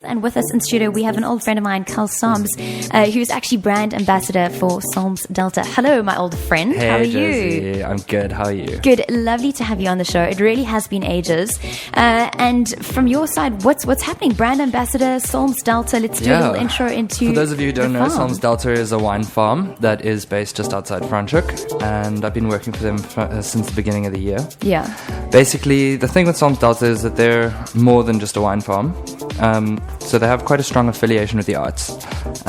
And with us in studio, we have an old friend of mine, Carl Solms, who's actually brand ambassador for Solms-Delta. Hello, my old friend. Hey, how are Josie. you? I'm good. How are you? Good. Lovely to have you on the show. It really has been ages. And from your side, what's happening? Brand ambassador, Solms-Delta. Let's do a little intro into. For those of you who don't know, farm. Solms-Delta is a wine farm that is based just outside Franschhoek, and I've been working for them since the beginning of the year. Yeah. Basically, the thing with Solms-Delta is that they're more than just a wine farm. So they have quite a strong affiliation with the arts. We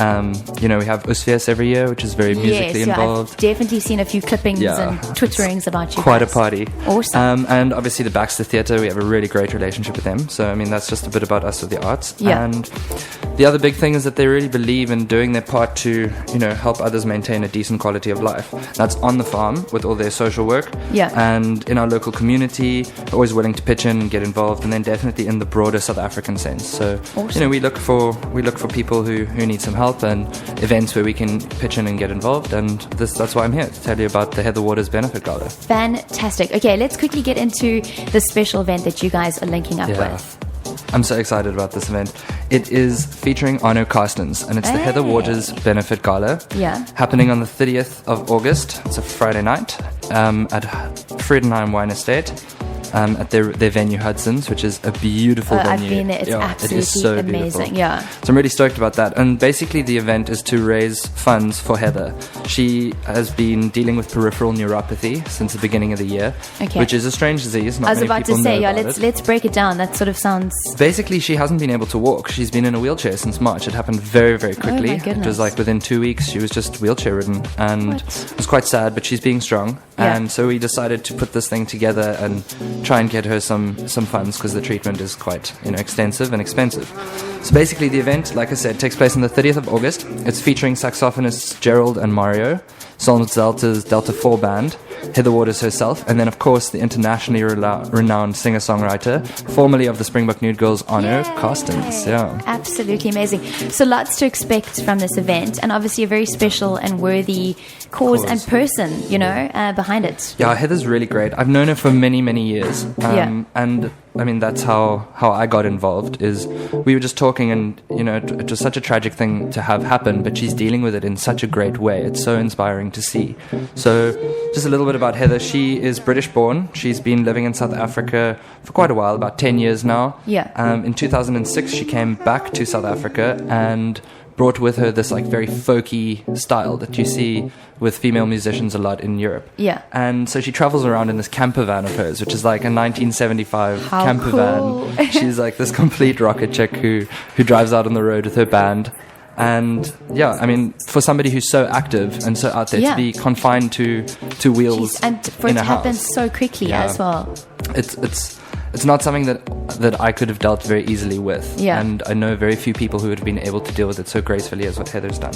have Usfees every year, which is very musically involved. I've definitely seen a few clippings and Twitterings about you Quite guys. a party. Awesome. And obviously the Baxter Theatre, we have a really great relationship with them. So, that's just a bit about us with the arts. Yeah. And the other big thing is that they really believe in doing their part to, help others maintain a decent quality of life. That's on the farm with all their social work. Yeah. And in our local community, always willing to pitch in and get involved, and then definitely in the broader South African sense. So, awesome. we look for people who need some help and events where we can pitch in and get involved, and that's why I'm here to tell you about the Heather Waters Benefit Gala. Fantastic. Okay, let's quickly get into the special event that you guys are linking up with. I'm so excited about this event. It is featuring Arno Castens, and it's the Heather Waters Benefit Gala. Yeah. Happening on the 30th of August. It's a Friday night at Friedenheim Wine Estate. At their venue Hudson's, which is a beautiful venue. I've been there. It's absolutely amazing. Beautiful. Yeah. So I'm really stoked about that. And basically the event is to raise funds for Heather. She has been dealing with peripheral neuropathy since the beginning of the year, which is a strange disease. Not I was about to say, let's break it down. That sort of sounds... Basically, she hasn't been able to walk. She's been in a wheelchair since March. It happened very, very quickly. Oh my goodness. It was like within 2 weeks, she was just wheelchair ridden. And it was quite sad, but she's being strong. Yeah. And so we decided to put this thing together and try and get her some funds, because the treatment is quite extensive and expensive. So basically the event, like I said, takes place on the 30th of August. It's featuring saxophonists Gerald and Mario, Solms-Delta's Delta 4 band, Heather Waters herself, and then of course the internationally renowned singer-songwriter, formerly of the Springbok Nude Girls, Arno Castens. Yeah. Absolutely amazing. So lots to expect from this event, and obviously a very special and worthy cause and person, behind it. Yeah, Heather's really great. I've known her for many, many years. And that's how I got involved. Is we were just talking, and it was such a tragic thing to have happen, but she's dealing with it in such a great way. It's so inspiring to see. So just a little bit about Heather. She is British born. She's been living in South Africa for quite a while, about 10 years now. Yeah. In 2006 she came back to South Africa and brought with her this very folky style that you see with female musicians a lot in Europe. Yeah. And so she travels around in this camper van of hers, which is like a 1975 camper van. She's like this complete rocket chick who drives out on the road with her band. And for somebody who's so active and so out there to be confined to wheels and for it to happen so quickly as well. It's not something that I could have dealt very easily with. Yeah. And I know very few people who would have been able to deal with it so gracefully as what Heather's done.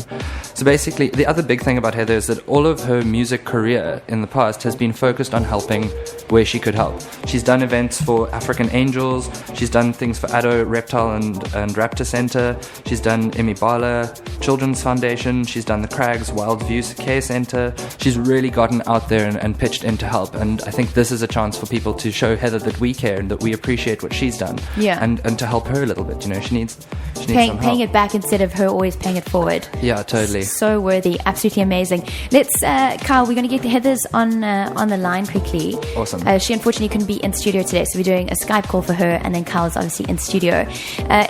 So basically, the other big thing about Heather is that all of her music career in the past has been focused on helping where she could help. She's done events for African Angels. She's done things for Addo, Reptile and Raptor Center. She's done Imibala Children's Foundation. She's done the Crags Wild Views Care Center. She's really gotten out there and pitched in to help. And I think this is a chance for people to show Heather that we care and that we appreciate what she's done. Yeah. And to help her a little bit. She needs some help. Paying it back instead of her always paying it forward. Yeah, totally. So worthy. Absolutely amazing. Let's, Carl, we're going to get Heather's on the line quickly. Awesome. She unfortunately couldn't be in studio today, so we're doing a Skype call for her, and then Carl's obviously in studio.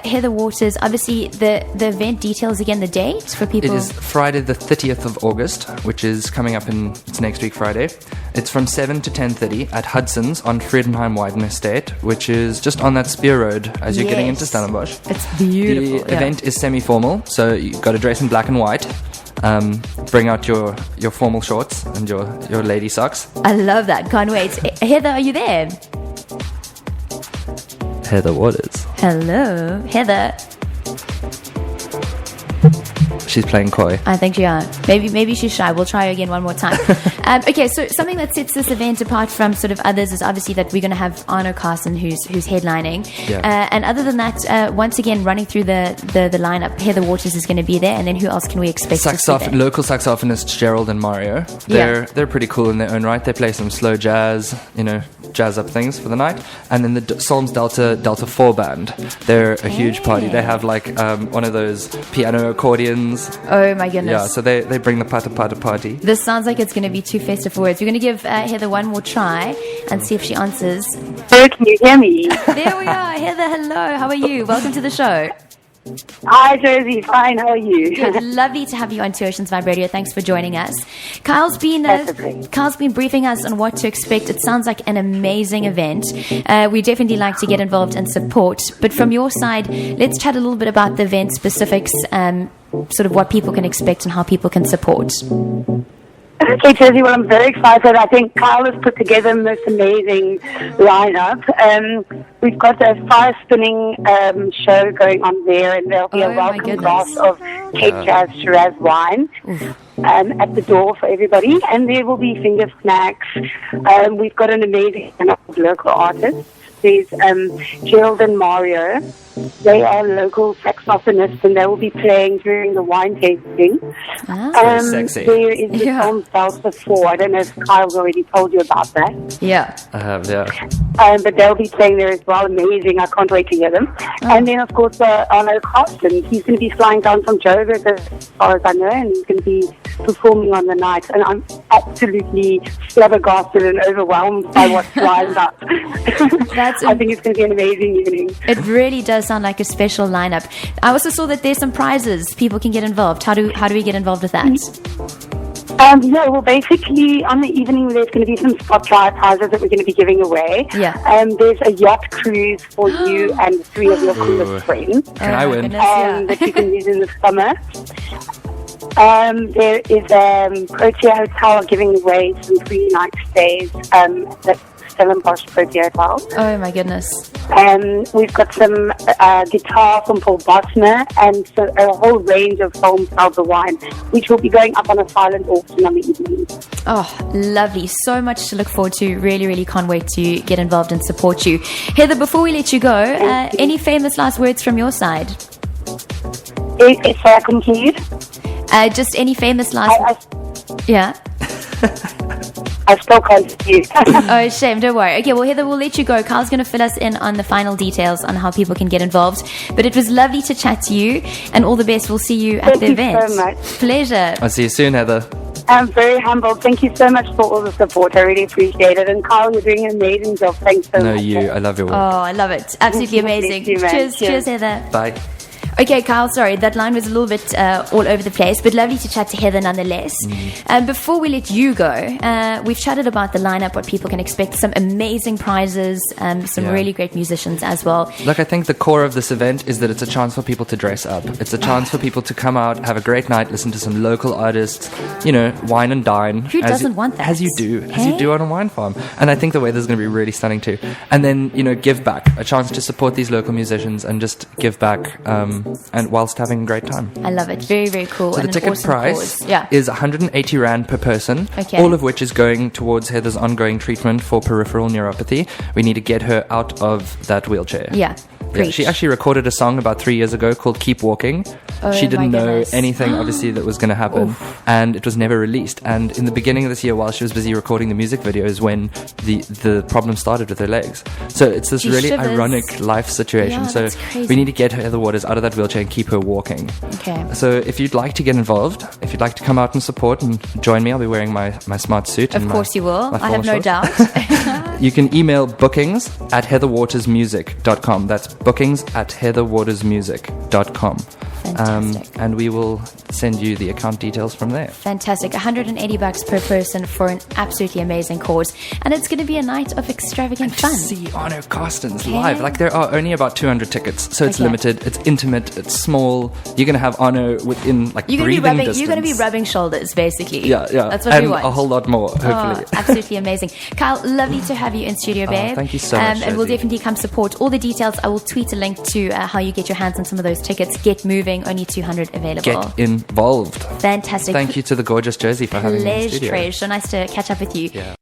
Heather Waters, obviously the event details again, the date for people. It is Friday the 30th of August, which is coming up it's next week Friday. It's from 7 to 10:30 at Hudson's on Friedenheim Wine Estate, which is just on that Spear Road as you're getting into Stellenbosch. It's beautiful. The event is semi-formal, so you've got to dress in black and white. Bring out your formal shorts and your lady socks. I love that. Can't wait. Heather, are you there? Heather Waters. Hello, Heather. She's playing coy. I think she are. Maybe she's shy. We'll try her again one more time. Okay, so something that sets this event apart from sort of others is obviously that we're going to have Arno Castens who's headlining. Yeah. And other than that, once again, running through the lineup, Heather Waters is going to be there, and then who else can we expect to see there? Local saxophonists Gerald and Mario. They're pretty cool in their own right. They play some slow jazz, jazz up things for the night. And then the Solms-Delta Delta 4 band. They're a huge party. They have like one of those piano accordions. Oh my goodness. Yeah, so they bring the pata party. This sounds like it's going to be too festive for words. We're going to give Heather one more try and see if she answers. Hello, can you hear me? There we are. Heather, hello. How are you? Welcome to the show. Hi, Josie. Fine. How are you? Good. Lovely to have you on Two Oceans Vibe Radio. Thanks for joining us. Kyle's been briefing us on what to expect. It sounds like an amazing event. We definitely like to get involved and support. But from your side, let's chat a little bit about the event specifics, sort of what people can expect and how people can support. Okay, Josie, well, I'm very excited. I think Kyle has put together this amazing lineup. We've got a fire-spinning show going on there, and there'll be a welcome glass of Cape Jazz Shiraz wine at the door for everybody, and there will be finger snacks. We've got an amazing lineup of local artists. There's Gerald and Mario. They are local saxophonists, and they will be playing during the wine tasting. Sexy. There is the Solms-Delta 4. I don't know if Kyle's already told you about that. Yeah. I have, yeah. But they'll be playing there as well. Amazing. I can't wait to hear them. And then, of course, Arno Castens. He's going to be flying down from Joburg, as far as I know, and he's going to be performing on the night. And I'm absolutely flabbergasted and overwhelmed by what's lined up. I think it's going to be an amazing evening. It really does sound like a special lineup. I also saw that there's some prizes. People can get involved. How do we get involved with that? Yeah, well, basically, on the evening, there's going to be some spotlight prizes that we're going to be giving away. Yeah. There's a yacht cruise for you and 3 of your coolest friends. Can I win? That you can use in the summer. There is Protea Hotel giving away some free night stays. That's Stellenbosch Protea Hotel. Oh my goodness. We've got some guitar from Paul Bosner and so a whole range of Solms-Delta wine, which will be going up on a silent auction on the evening. Oh, lovely. So much to look forward to. Really, really can't wait to get involved and support you. Heather, before we let you go, any famous last words from your side? If I continued? Just any famous last... Yeah. I still can't see you. Oh, shame. Don't worry. Okay, well, Heather, we'll let you go. Carl's going to fill us in on the final details on how people can get involved. But it was lovely to chat to you, and all the best. We'll see you at the event. Thank you so much. Pleasure. I'll see you soon, Heather. I'm very humbled. Thank you so much for all the support. I really appreciate it. And Carl, you're doing an amazing job. Thanks so much. No, you. I love your work. Oh, I love it. Absolutely amazing. Cheers, Heather. Bye. Okay, Kyle, sorry, that line was a little bit all over the place, but lovely to chat to Heather nonetheless. Before we let you go, we've chatted about the lineup, what people can expect, some amazing prizes, some really great musicians as well. Look, I think the core of this event is that it's a chance for people to dress up. It's a chance for people to come out, have a great night, listen to some local artists, wine and dine. Who doesn't want that? As you do on a wine farm. And I think the weather's going to be really stunning too. And then, give back, a chance to support these local musicians and just give back, and whilst having a great time. I love it. Very, very cool. So and the ticket awesome price is 180 Rand per person, all of which is going towards Heather's ongoing treatment for peripheral neuropathy. We need to get her out of that wheelchair. Yeah. She actually recorded a song about 3 years ago called Keep Walking. She didn't know anything, obviously, that was going to happen. And it was never released. And in the beginning of this year, while she was busy recording the music videos, when the problem started with her legs. So it's this really ironic life situation. So we need to get Heather Waters out of that wheelchair and keep her walking. Okay. So if you'd like to get involved, if you'd like to come out and support and join me, I'll be wearing my smart suit. Of course you will. I have no doubt. You can email bookings@heatherwatersmusic.com. That's bookings@heatherwatersmusic.com. Fantastic. And we will send you the account details from there. Fantastic. $180 per person for an absolutely amazing cause. And it's going to be a night of extravagant fun. See Arno Castens live. Like, there are only about 200 tickets, so it's limited, it's intimate, it's small. You're going to have Arno within, breathing distance. You're going to be rubbing shoulders, basically. Yeah. That's what we want. And a whole lot more, hopefully. Absolutely amazing. Kyle, lovely to have you in studio, babe. Thank you so much, And we'll definitely come support. All the details, I will tweet a link to how you get your hands on some of those tickets. Get moving. Only 200 available. Get involved. Fantastic. Thank you to the gorgeous Josie for having me in the studio. Pleasure. So nice to catch up with you. Yeah.